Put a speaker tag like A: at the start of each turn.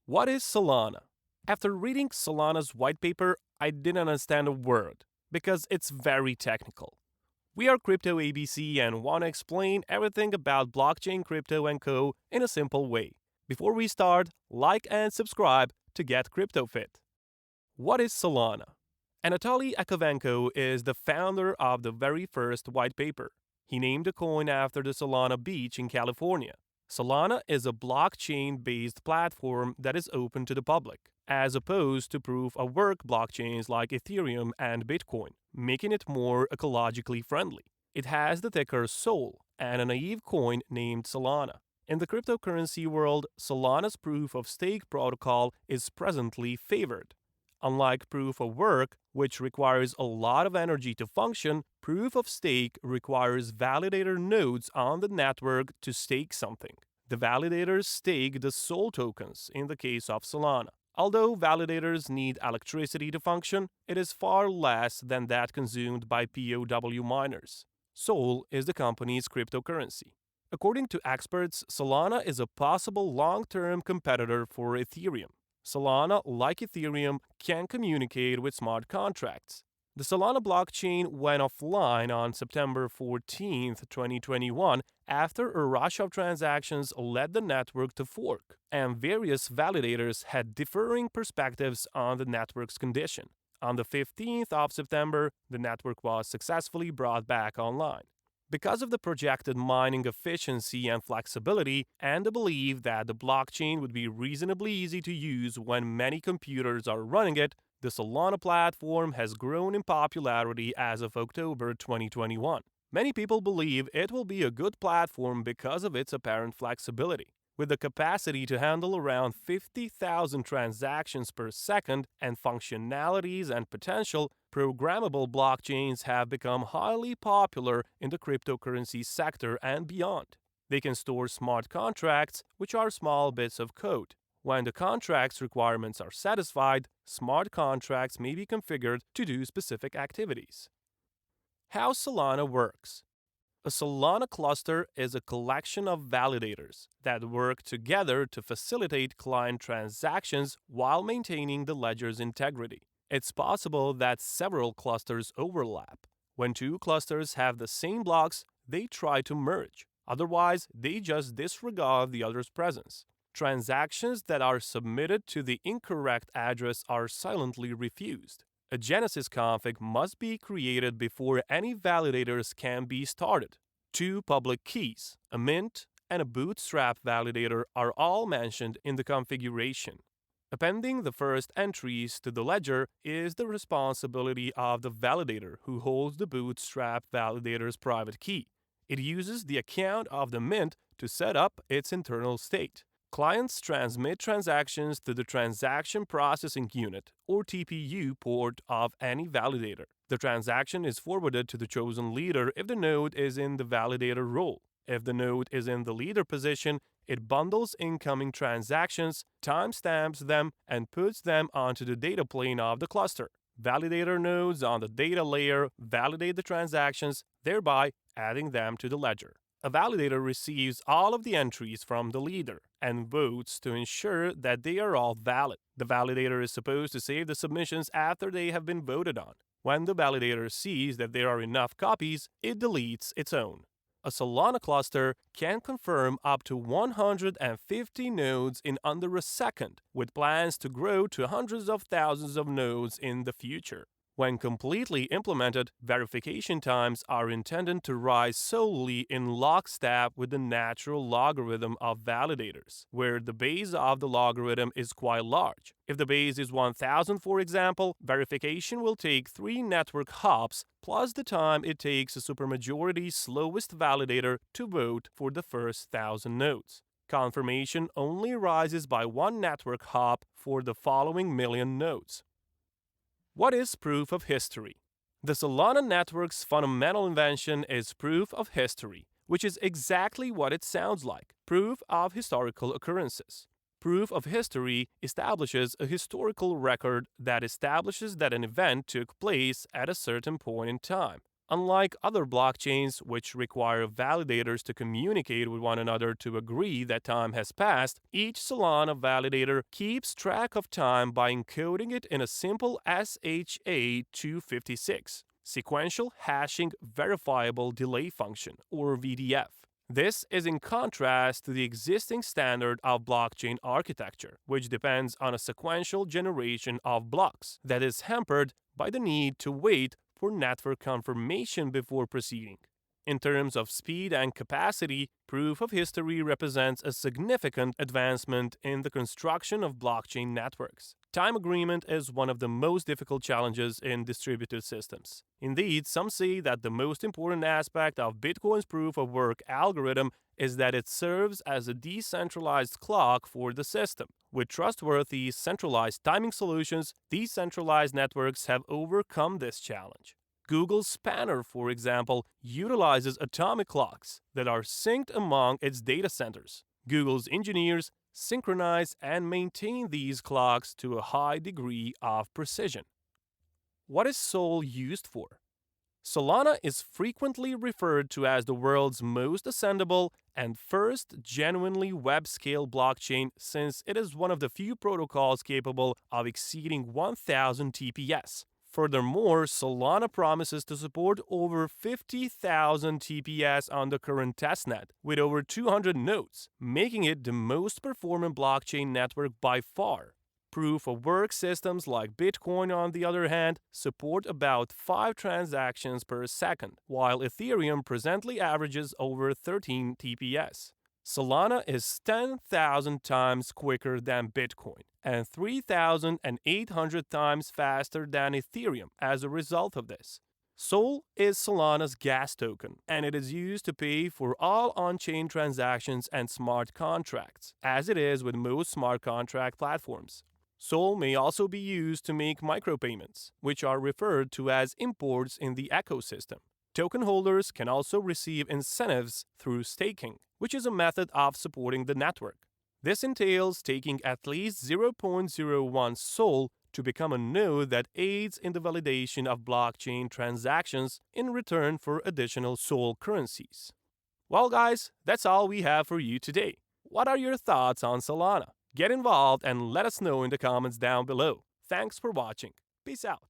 A: What is Solana? After reading Solana's white paper, I didn't understand a word because it's very technical. We are Crypto ABC and want to explain everything about blockchain, crypto, and co in a simple way. Before we start, like and subscribe to get cryptofit. What is Solana? Anatoly Yakovenko is the founder of the very first white paper. He named the coin after the Solana beach in California. Solana is a blockchain-based platform that is open to the public, as opposed to proof-of-work blockchains like Ethereum and Bitcoin, making it more ecologically friendly. It has the ticker SOL and a naive coin named Solana. In the cryptocurrency world, Solana's proof-of-stake protocol is presently favored. Unlike proof of work, which requires a lot of energy to function, proof of stake requires validator nodes on the network to stake something. The validators stake the SOL tokens in the case of Solana. Although validators need electricity to function, it is far less than that consumed by POW miners. SOL is the company's cryptocurrency. According to experts, Solana is a possible long-term competitor for Ethereum. Solana, like Ethereum, can communicate with smart contracts. The Solana blockchain went offline on September 14, 2021, after a rush of transactions led the network to fork, and various validators had differing perspectives on the network's condition. On the 15th of September, the network was successfully brought back online. Because of the projected mining efficiency and flexibility, and the belief that the blockchain would be reasonably easy to use when many computers are running it, the Solana platform has grown in popularity as of October 2021. Many people believe it will be a good platform because of its apparent flexibility. With the capacity to handle around 50,000 transactions per second and functionalities and potential, programmable blockchains have become highly popular in the cryptocurrency sector and beyond. They can store smart contracts, which are small bits of code. When the contract's requirements are satisfied, smart contracts may be configured to do specific activities. How Solana works. A Solana cluster is a collection of validators that work together to facilitate client transactions while maintaining the ledger's integrity. It's possible that several clusters overlap. When two clusters have the same blocks, they try to merge. Otherwise, they just disregard the other's presence. Transactions that are submitted to the incorrect address are silently refused. A Genesis config must be created before any validators can be started. Two public keys, a mint and a bootstrap validator, are all mentioned in the configuration. Appending the first entries to the ledger is the responsibility of the validator who holds the bootstrap validator's private key. It uses the account of the mint to set up its internal state. Clients transmit transactions to the Transaction Processing Unit, or TPU, port of any validator. The transaction is forwarded to the chosen leader if the node is in the validator role. If the node is in the leader position, it bundles incoming transactions, timestamps them, and puts them onto the data plane of the cluster. Validator nodes on the data layer validate the transactions, thereby adding them to the ledger. A validator receives all of the entries from the leader and votes to ensure that they are all valid. The validator is supposed to save the submissions after they have been voted on. When the validator sees that there are enough copies, it deletes its own. A Solana cluster can confirm up to 150 nodes in under a second, with plans to grow to hundreds of thousands of nodes in the future. When completely implemented, verification times are intended to rise solely in lockstep with the natural logarithm of validators, where the base of the logarithm is quite large. If the base is 1000, for example, verification will take 3 network hops plus the time it takes a supermajority slowest validator to vote for the first 1000 nodes. Confirmation only rises by 1 network hop for the following million nodes. What is proof of history? The Solana network's fundamental invention is proof of history, which is exactly what it sounds like: proof of historical occurrences. Proof of history establishes a historical record that establishes that an event took place at a certain point in time. Unlike other blockchains, which require validators to communicate with one another to agree that time has passed, each Solana validator keeps track of time by encoding it in a simple SHA-256, sequential hashing verifiable delay function, or VDF. This is in contrast to the existing standard of blockchain architecture, which depends on a sequential generation of blocks that is hampered by the need to wait for network confirmation before proceeding. In terms of speed and capacity, proof of history represents a significant advancement in the construction of blockchain networks. Time agreement is one of the most difficult challenges in distributed systems. Indeed, some say that the most important aspect of Bitcoin's proof of work algorithm is that it serves as a decentralized clock for the system. With trustworthy, centralized timing solutions, decentralized networks have overcome this challenge. Google's Spanner, for example, utilizes atomic clocks that are synced among its data centers. Google's engineers synchronize and maintain these clocks to a high degree of precision. What is SOL used for? Solana is frequently referred to as the world's most ascendable and first genuinely web-scale blockchain, since it is one of the few protocols capable of exceeding 1000 TPS. Furthermore, Solana promises to support over 50,000 TPS on the current testnet, with over 200 nodes, making it the most performant blockchain network by far. Proof-of-work systems like Bitcoin, on the other hand, support about 5 transactions per second, while Ethereum presently averages over 13 TPS. Solana is 10,000 times quicker than Bitcoin and 3,800 times faster than Ethereum as a result of this. SOL is Solana's gas token, and it is used to pay for all on-chain transactions and smart contracts, as it is with most smart contract platforms. SOL may also be used to make micropayments, which are referred to as imports in the ecosystem. Token holders can also receive incentives through staking, which is a method of supporting the network. This entails taking at least 0.01 SOL to become a node that aids in the validation of blockchain transactions in return for additional SOL currencies. Well, guys, that's all we have for you today. What are your thoughts on Solana? Get involved and let us know in the comments down below. Thanks for watching. Peace out.